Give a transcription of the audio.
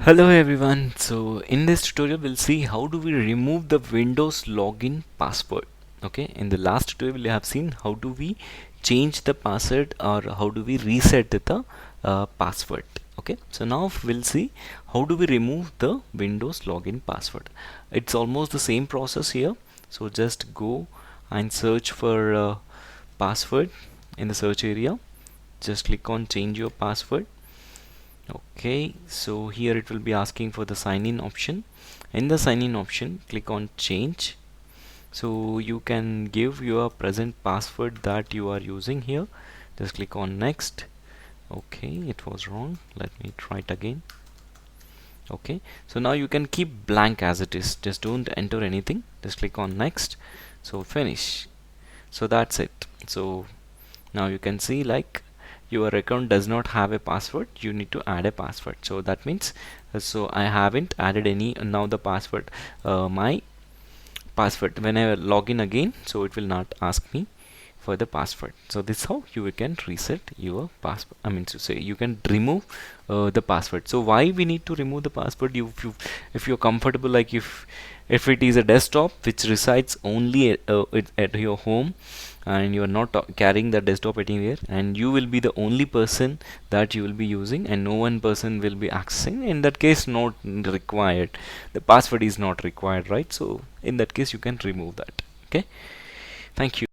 Hello everyone. So in this tutorial we'll see how do we remove the Windows login password. Okay, in the last tutorial we have seen how do we change the password or how do we reset the password. Okay, so now we'll see how do we remove the Windows login password. It's almost the same process here. So just go and search for password in the search area. Just click on change your password. Okay, so here it will be asking for the sign in option. In the sign in option, click on change. So you can give your present password that you are using here. Just click on next. Okay, it was wrong. Let me try it again. Okay, so now you can keep blank as it is. Just don't enter anything. Just click on next. So finish. So that's it. So now you can see like your account does not have a password, you need to add a password. So that means so I haven't added any. Now the password, my password, when I log in again, so it will not ask me for the password. So this is how you can reset your password. I mean to say you can remove the password. So why we need to remove the password? If you're comfortable, like if it is a desktop which resides only at your home, and you are not carrying the desktop anywhere, and you will be the only person that you will be using and no one person will be accessing, in that case not required, the password is not required, right? So in that case you can remove that. Okay, thank you.